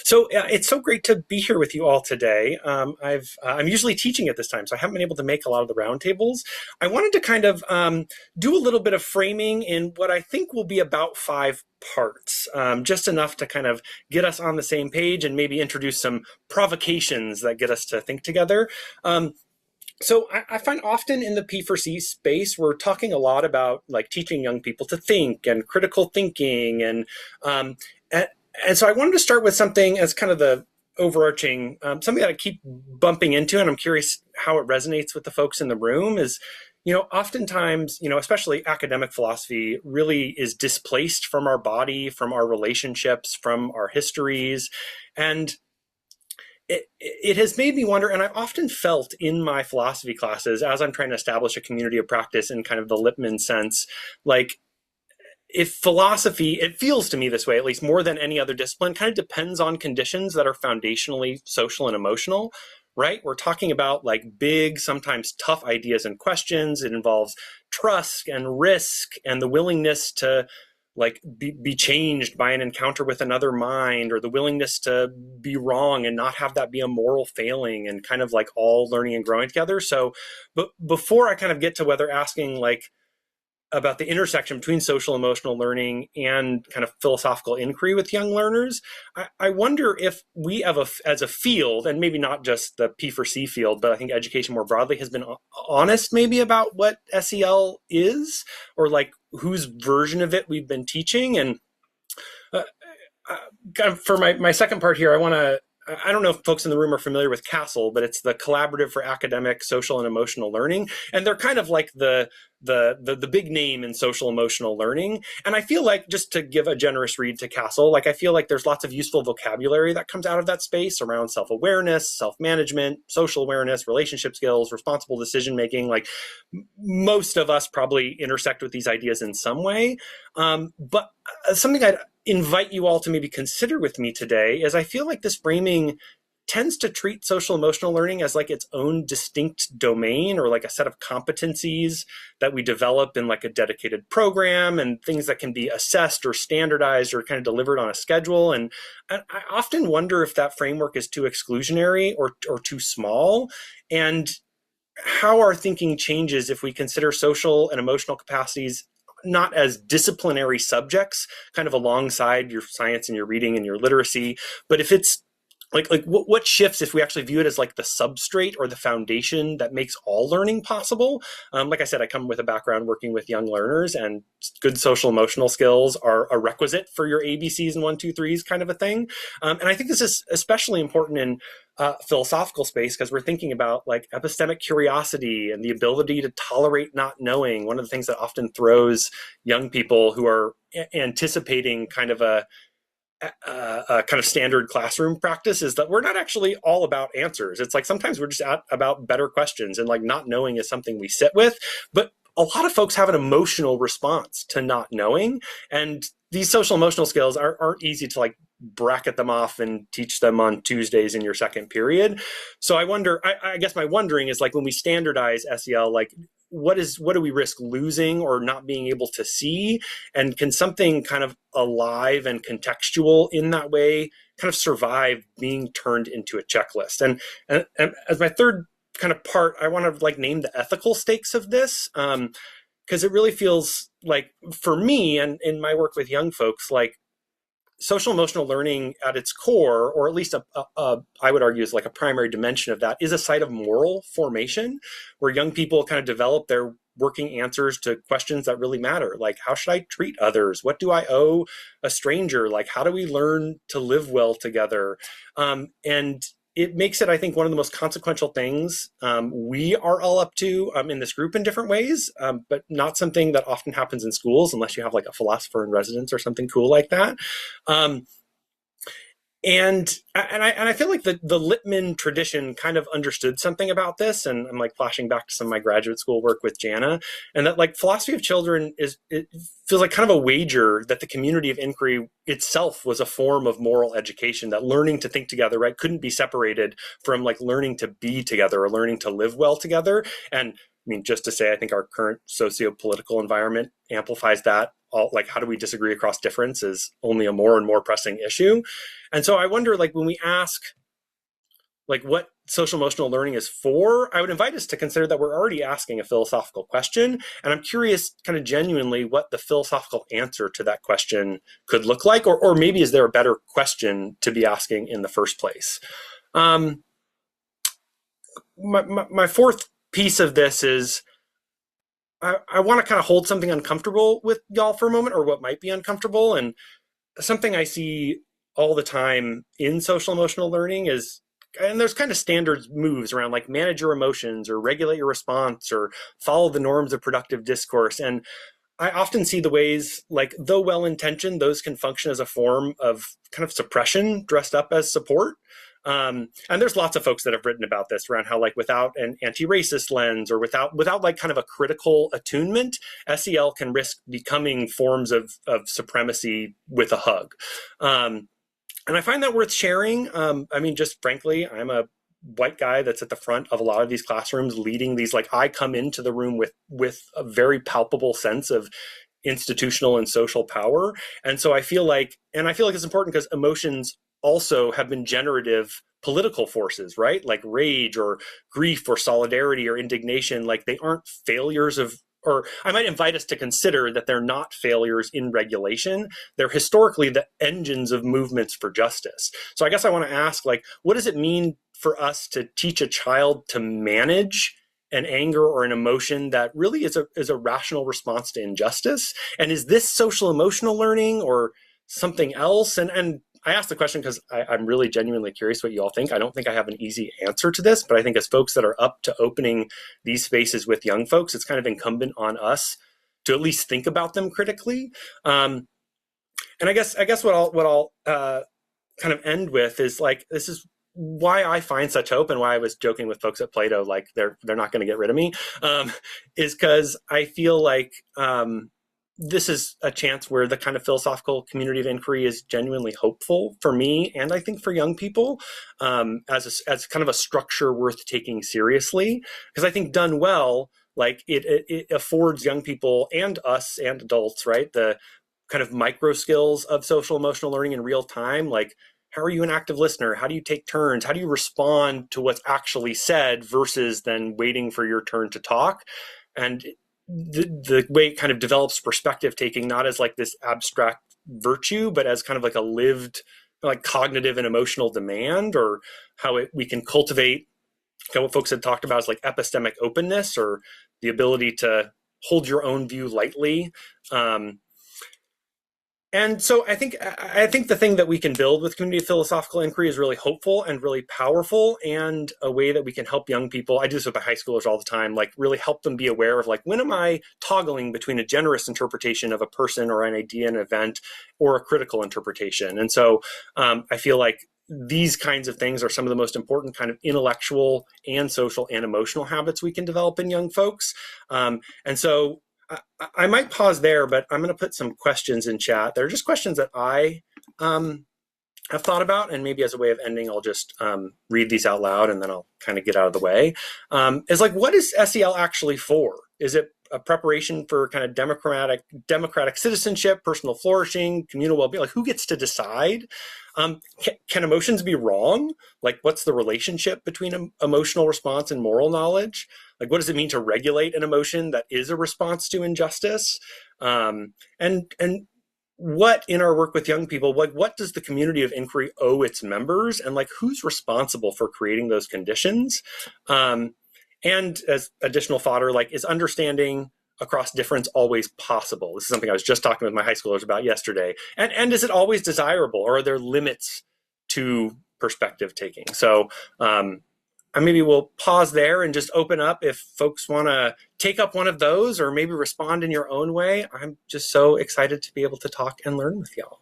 So it's so great to be here with you all today. I'm usually teaching at this time, so I haven't been able to make a lot of the roundtables. I wanted to kind of do a little bit of framing in what I think will be about 5 parts, just enough to kind of get us on the same page and maybe introduce some provocations that get us to think together. So I find often in the P4C space, we're talking a lot about like teaching young people to think and critical thinking and so I wanted to start with something as kind of the overarching, something that I keep bumping into, and I'm curious how it resonates with the folks in the room is, oftentimes, especially academic philosophy really is displaced from our body, from our relationships, from our histories. And it has made me wonder, and I've often felt in my philosophy classes, as I'm trying to establish a community of practice in kind of the Lippmann sense, like, if philosophy, it feels to me this way, at least more than any other discipline, kind of depends on conditions that are foundationally social and emotional, right? We're talking about like big, sometimes tough ideas and questions. It involves trust and risk and the willingness to like be changed by an encounter with another mind, or the willingness to be wrong and not have that be a moral failing, and kind of like all learning and growing together. So, but before I kind of get to whether asking like, about the intersection between social emotional learning and kind of philosophical inquiry with young learners, I wonder if we have as a field, and maybe not just the P4C field, but I think education more broadly has been honest maybe about what SEL is, or like whose version of it we've been teaching. And kind of for my second part here, I don't know if folks in the room are familiar with CASEL, but it's the Collaborative for Academic, Social, and Emotional Learning. And they're kind of like the big name in social emotional learning. And I feel like, just to give a generous read to CASEL, like I feel like there's lots of useful vocabulary that comes out of that space around self-awareness, self-management, social awareness, relationship skills, responsible decision-making. Like most of us probably intersect with these ideas in some way. But something I'd invite you all to maybe consider with me today is I feel like this framing tends to treat social emotional learning as like its own distinct domain, or like a set of competencies that we develop in like a dedicated program, and things that can be assessed or standardized or kind of delivered on a schedule. And I often wonder if that framework is too exclusionary or too small, and how our thinking changes if we consider social and emotional capacities not as disciplinary subjects, kind of alongside your science and your reading and your literacy, but if it's like what shifts if we actually view it as like the substrate or the foundation that makes all learning possible. Like I said, I come with a background working with young learners, and good social emotional skills are a requisite for your ABCs and 1, 2, 3s kind of a thing. And I think this is especially important in philosophical space, because we're thinking about like epistemic curiosity and the ability to tolerate not knowing. One of the things that often throws young people who are anticipating kind of a kind of standard classroom practice is that we're not actually all about answers. It's like sometimes we're just about better questions, and like not knowing is something we sit with. But a lot of folks have an emotional response to not knowing, and these social emotional skills aren't easy to like bracket them off and teach them on Tuesdays in your second period. So I wonder, I guess my wondering is like, when we standardize SEL, like what do we risk losing or not being able to see? And can something kind of alive and contextual in that way kind of survive being turned into a checklist? And as my third kind of part, I want to like name the ethical stakes of this, because it really feels like, for me and in my work with young folks, like social emotional learning at its core, or at least I would argue is like a primary dimension of that, is a site of moral formation, where young people kind of develop their working answers to questions that really matter. Like, how should I treat others? What do I owe a stranger? Like, how do we learn to live well together? And it makes it, I think, one of the most consequential things we are all up to in this group in different ways, but not something that often happens in schools unless you have like a philosopher in residence or something cool like that. And I feel like the Lippmann tradition kind of understood something about this, and I'm like flashing back to some of my graduate school work with Jana, and that like philosophy of children it feels like kind of a wager that the community of inquiry itself was a form of moral education, that learning to think together, right, couldn't be separated from like learning to be together or learning to live well together. And I mean, just to say, I think our current socio-political environment amplifies that all, like, how do we disagree across difference is only a more and more pressing issue. And so I wonder, like, when we ask, like, what social emotional learning is for, I would invite us to consider that we're already asking a philosophical question. And I'm curious, kind of genuinely, what the philosophical answer to that question could look like, or maybe is there a better question to be asking in the first place? My fourth piece of this is I want to kind of hold something uncomfortable with y'all for a moment, or what might be uncomfortable. And something I see all the time in social emotional learning is, and there's kind of standard moves around, like, manage your emotions or regulate your response or follow the norms of productive discourse. And I often see the ways, like, though well-intentioned, those can function as a form of kind of suppression dressed up as support. And there's lots of folks that have written about this around how, like, without an anti-racist lens or without like kind of a critical attunement, SEL can risk becoming forms of supremacy with a hug. And I find that worth sharing. I mean, just frankly, I'm a white guy that's at the front of a lot of these classrooms leading these, like, I come into the room with a very palpable sense of institutional and social power. And so I feel like it's important because emotions also have been generative political forces, right? Like rage or grief or solidarity or indignation, like, they aren't failures of, or I might invite us to consider that they're not failures in regulation. They're historically the engines of movements for justice. So I guess I want to ask, like, what does it mean for us to teach a child to manage an anger or an emotion that really is a rational response to injustice? And is this social emotional learning or something else? And I ask the question because I'm really genuinely curious what you all think. I don't think I have an easy answer to this, but I think as folks that are up to opening these spaces with young folks, it's kind of incumbent on us to at least think about them critically. And I guess what I'll kind of end with is, like, this is why I find such hope, and why I was joking with folks at PLATO, like, they're not going to get rid of me, is because I feel like this is a chance where the kind of philosophical community of inquiry is genuinely hopeful for me, and I think for young people, as kind of a structure worth taking seriously. Because I think done well, like, it affords young people and us and adults, right, the kind of micro skills of social emotional learning in real time. Like, how are you an active listener? How do you take turns? How do you respond to what's actually said versus then waiting for your turn to talk? And the way it kind of develops perspective taking, not as like this abstract virtue, but as kind of like a lived, like, cognitive and emotional demand, or how we can cultivate kind of what folks had talked about as, like, epistemic openness, or the ability to hold your own view lightly. And so I think the thing that we can build with community of philosophical inquiry is really hopeful and really powerful, and a way that we can help young people. I do this with my high schoolers all the time, like, really help them be aware of, like, when am I toggling between a generous interpretation of a person or an idea, an event, or a critical interpretation. And so I feel like these kinds of things are some of the most important kind of intellectual and social and emotional habits we can develop in young folks. And so I might pause there, but I'm going to put some questions in chat. They're just questions that I have thought about, and maybe as a way of ending, I'll just read these out loud, and then I'll kind of get out of the way. Is, like, what is SEL actually for? Is it a preparation for kind of democratic citizenship, personal flourishing, communal well-being? Like, who gets to decide? Can emotions be wrong? Like, what's the relationship between emotional response and moral knowledge? Like, what does it mean to regulate an emotion that is a response to injustice? And what, in our work with young people, what does the community of inquiry owe its members? And, like, who's responsible for creating those conditions? And as additional fodder, like, is understanding across difference always possible? This is something I was just talking with my high schoolers about yesterday. And is it always desirable, or are there limits to perspective taking? So maybe we'll pause there and just open up if folks want to take up one of those, or maybe respond in your own way. I'm just so excited to be able to talk and learn with y'all.